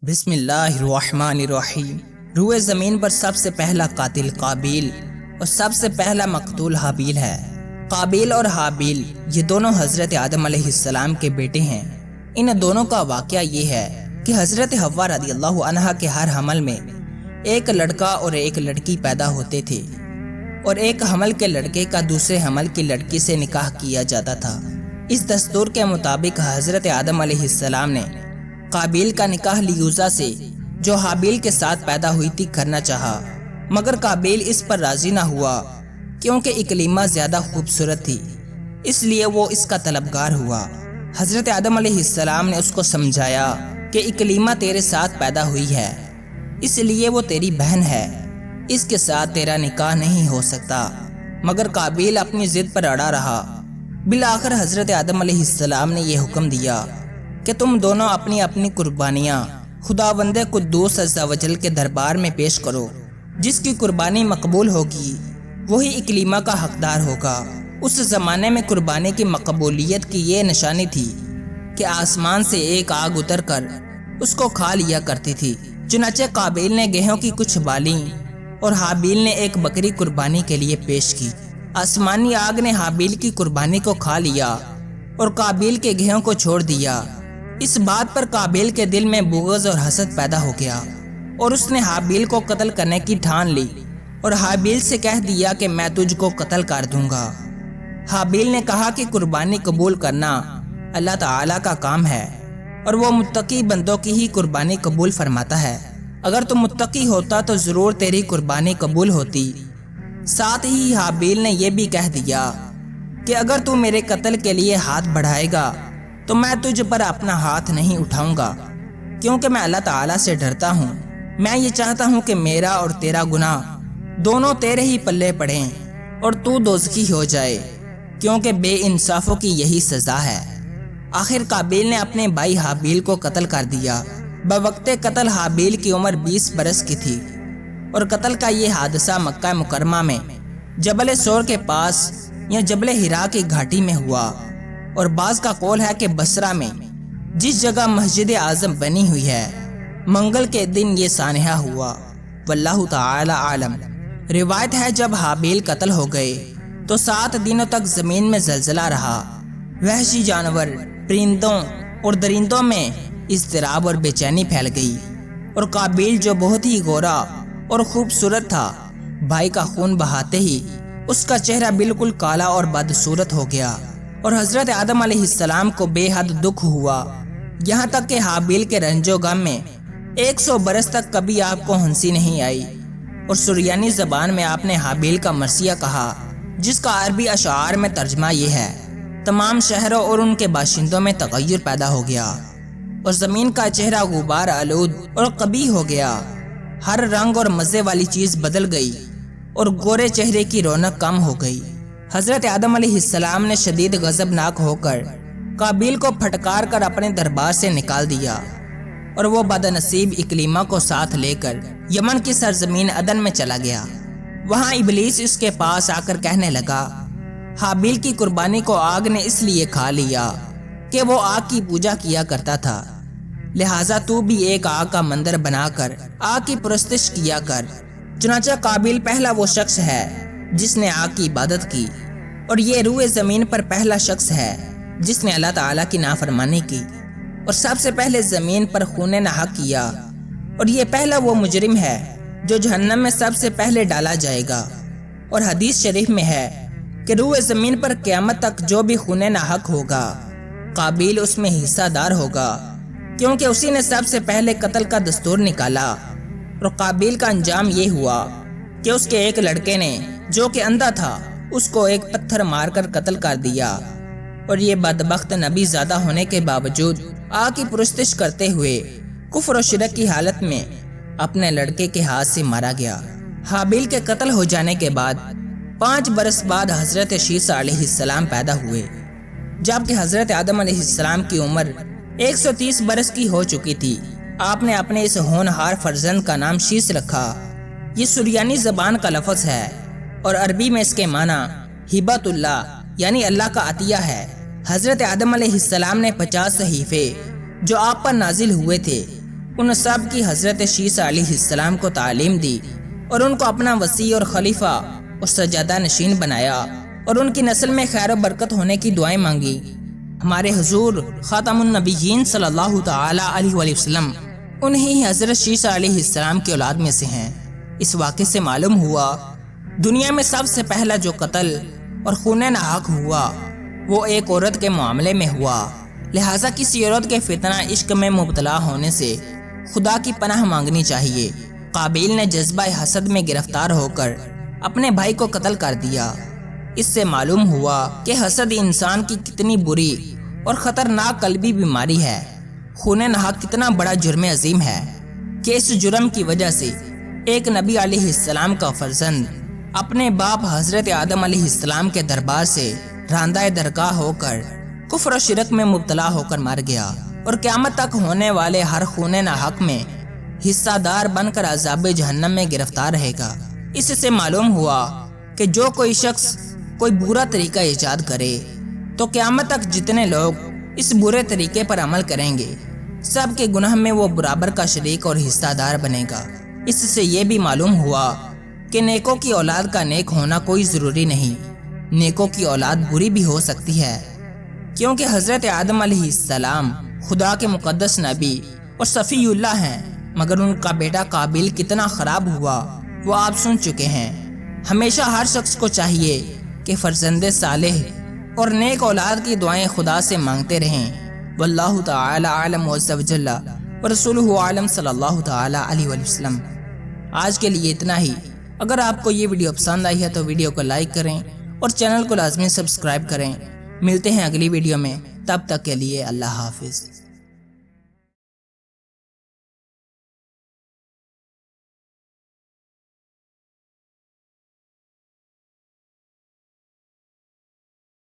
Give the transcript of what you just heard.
بسم اللہ الرحمن الرحیم۔ روئے زمین پر سب سے پہلا قاتل قابیل اور سب سے پہلا مقتول حابیل ہے۔ قابیل اور حابیل یہ دونوں حضرت آدم علیہ السلام کے بیٹے ہیں۔ ان دونوں کا واقعہ یہ ہے کہ حضرت حوا رضی اللہ عنہا کے ہر حمل میں ایک لڑکا اور ایک لڑکی پیدا ہوتے تھے، اور ایک حمل کے لڑکے کا دوسرے حمل کی لڑکی سے نکاح کیا جاتا تھا۔ اس دستور کے مطابق حضرت آدم علیہ السلام نے قابیل کا نکاح لیوزا سے جو حابیل کے ساتھ پیدا ہوئی تھی کرنا چاہا، مگر قابیل اس پر راضی نہ ہوا کیونکہ اکلیمہ زیادہ خوبصورت تھی، اس لیے وہ اس کا طلبگار ہوا۔ حضرت آدم علیہ السلام نے اس کو سمجھایا کہ اکلیمہ تیرے ساتھ پیدا ہوئی ہے، اس لیے وہ تیری بہن ہے، اس کے ساتھ تیرا نکاح نہیں ہو سکتا، مگر قابیل اپنی ضد پر اڑا رہا۔ بالآخر حضرت آدم علیہ السلام نے یہ حکم دیا کہ تم دونوں اپنی اپنی قربانیاں خداوند قدوس عز و جل کے دربار میں پیش کرو، جس کی قربانی مقبول ہوگی وہی اکلیمہ کا حقدار ہوگا۔ اس زمانے میں قربانی کی مقبولیت کی یہ نشانی تھی کہ آسمان سے ایک آگ اتر کر اس کو کھا لیا کرتی تھی۔ چنانچہ قابیل نے گیہوں کی کچھ بالیں اور حابیل نے ایک بکری قربانی کے لیے پیش کی۔ آسمانی آگ نے حابیل کی قربانی کو کھا لیا اور قابیل کے گیہوں کو چھوڑ دیا۔ اس بات پر قابیل کے دل میں بغض اور حسد پیدا ہو گیا، اور اس نے حابیل کو قتل کرنے کی ٹھان لی اور حابیل سے کہہ دیا کہ میں تجھ کو قتل کر دوں گا۔ حابیل نے کہا کہ قربانی قبول کرنا اللہ تعالیٰ کا کام ہے، اور وہ متقی بندوں کی ہی قربانی قبول فرماتا ہے۔ اگر تو متقی ہوتا تو ضرور تیری قربانی قبول ہوتی۔ ساتھ ہی حابیل نے یہ بھی کہہ دیا کہ اگر تو میرے قتل کے لیے ہاتھ بڑھائے گا تو میں تجھ پر اپنا ہاتھ نہیں اٹھاؤں گا، کیونکہ میں اللہ تعالیٰ سے ڈرتا ہوں۔ میں یہ چاہتا ہوں کہ میرا اور تیرا گناہ دونوں تیرے ہی پلے پڑیں اور تو دوزخی ہو جائے، کیونکہ بے انصافوں کی یہی سزا ہے۔ آخر قابیل نے اپنے بھائی حابیل کو قتل کر دیا۔ بوقت قتل حابیل کی عمر 20 برس کی تھی، اور قتل کا یہ حادثہ مکہ مکرمہ میں جبل سور کے پاس یا جبل ہرا کی گھاٹی میں ہوا، اور بعض کا قول ہے کہ بصرہ میں جس جگہ مسجد اعظم بنی ہوئی ہے منگل کے دن یہ سانحہ ہوا۔ واللہ تعالی عالم۔ روایت ہے جب حابیل قتل ہو گئے تو 7 دنوں تک زمین میں زلزلہ رہا۔ وحشی جانور، پرندوں اور درندوں میں اضطراب اور بے چینی پھیل گئی، اور قابیل جو بہت ہی گورا اور خوبصورت تھا، بھائی کا خون بہاتے ہی اس کا چہرہ بالکل کالا اور بدصورت ہو گیا، اور حضرت آدم علیہ السلام کو بے حد دکھ ہوا، یہاں تک کہ حابیل کے رنج و غم میں 100 برس تک کبھی آپ کو ہنسی نہیں آئی۔ اور سریانی زبان میں آپ نے حابیل کا مرثیہ کہا، جس کا عربی اشعار میں ترجمہ یہ ہے: تمام شہروں اور ان کے باشندوں میں تغیر پیدا ہو گیا، اور زمین کا چہرہ غبار آلود اور قبیح ہو گیا، ہر رنگ اور مزے والی چیز بدل گئی، اور گورے چہرے کی رونق کم ہو گئی۔ حضرت آدم علیہ السلام نے شدید غضبناک ہو کر قابیل کو پھٹکار کر اپنے دربار سے نکال دیا، اور وہ بدنصیب اکلیمہ کو ساتھ لے کر یمن کی سرزمین عدن میں چلا گیا۔ وہاں ابلیس اس کے پاس آ کر کہنے لگا، حابیل کی قربانی کو آگ نے اس لیے کھا لیا کہ وہ آگ کی پوجا کیا کرتا تھا، لہٰذا تو بھی ایک آگ کا مندر بنا کر آگ کی پرستش کیا کر۔ چنانچہ قابیل پہلا وہ شخص ہے جس نے آگ کی عبادت کی، اور یہ روئے زمین پر پہلا شخص ہے جس نے اللہ تعالیٰ کی نافرمانی کی، اور سب سے پہلے زمین پر خون ناحق کیا، اور یہ پہلا وہ مجرم ہے جو جہنم میں سب سے پہلے ڈالا جائے گا۔ اور حدیث شریف میں ہے کہ روئے زمین پر قیامت تک جو بھی خون ناحق ہوگا قابیل اس میں حصہ دار ہوگا، کیونکہ اسی نے سب سے پہلے قتل کا دستور نکالا۔ اور قابیل کا انجام یہ ہوا کہ اس کے ایک لڑکے نے جو کہ اندھا تھا اس کو ایک پتھر مار کر قتل کر دیا، اور یہ بدبخت نبی زادہ ہونے کے باوجود آگ کی پرستش کرتے ہوئے کفر و شرک کی حالت میں اپنے لڑکے کے ہاتھ سے مارا گیا۔ حابیل کے قتل ہو جانے کے بعد 5 برس بعد حضرت شیس علیہ السلام پیدا ہوئے، جبکہ حضرت آدم علیہ السلام کی عمر 130 برس کی ہو چکی تھی۔ آپ نے اپنے اس ہونہار فرزند کا نام شیس رکھا۔ یہ سریانی زبان کا لفظ ہے، اور عربی میں اس کے معنی ہبۃ اللہ یعنی اللہ کا عطیہ ہے۔ حضرت آدم علیہ السلام نے 50 صحیفے جو آپ پر نازل ہوئے تھے ان سب کی حضرت شیسہ علیہ السلام کو تعلیم دی اور ان کو اپنا وسیع اور خلیفہ اور سجادہ نشین بنایا اور ان کی نسل میں خیر و برکت ہونے کی دعائیں مانگی۔ ہمارے حضور خاتم النبیین صلی اللہ تعالی علیہ وآلہ وسلم انہی حضرت شیسہ علیہ السلام کی اولاد میں سے ہیں۔ اس واقعے سے معلوم ہوا دنیا میں سب سے پہلا جو قتل اور خون ناحق ہوا وہ ایک عورت کے معاملے میں ہوا، لہٰذا کسی عورت کے فتنہ عشق میں مبتلا ہونے سے خدا کی پناہ مانگنی چاہیے۔ قابیل نے جذبہ حسد میں گرفتار ہو کر اپنے بھائی کو قتل کر دیا۔ اس سے معلوم ہوا کہ حسد انسان کی کتنی بری اور خطرناک قلبی بیماری ہے۔ خون ناحق کتنا بڑا جرم عظیم ہے کہ اس جرم کی وجہ سے ایک نبی علیہ السلام کا فرزند اپنے باپ حضرت آدم علیہ السلام کے دربار سے راندہ درگاہ ہو کر کفر و شرک میں مبتلا ہو کر مر گیا اور قیامت تک ہونے والے ہر خون ناحق میں حصہ دار بن کر عذاب جہنم میں گرفتار رہے گا۔ اس سے معلوم ہوا کہ جو کوئی شخص کوئی برا طریقہ ایجاد کرے تو قیامت تک جتنے لوگ اس برے طریقے پر عمل کریں گے سب کے گناہ میں وہ برابر کا شریک اور حصہ دار بنے گا۔ اس سے یہ بھی معلوم ہوا کہ نیکوں کی اولاد کا نیک ہونا کوئی ضروری نہیں، نیکوں کی اولاد بری بھی ہو سکتی ہے، کیونکہ حضرت آدم علیہ السلام خدا کے مقدس نبی اور صفی اللہ ہیں، مگر ان کا بیٹا قابیل کتنا خراب ہوا وہ آپ سن چکے ہیں۔ ہمیشہ ہر شخص کو چاہیے کہ فرزند صالح اور نیک اولاد کی دعائیں خدا سے مانگتے رہیں۔ واللہ تعالی عالم عز وجل ورسولہ عالم صلی اللہ تعالی علیہ وآلہ وسلم۔ آج کے لیے اتنا ہی۔ اگر آپ کو یہ ویڈیو پسند آئی ہے تو ویڈیو کو لائک کریں اور چینل کو لازمی سبسکرائب کریں۔ ملتے ہیں اگلی ویڈیو میں، تب تک کے لیے اللہ حافظ۔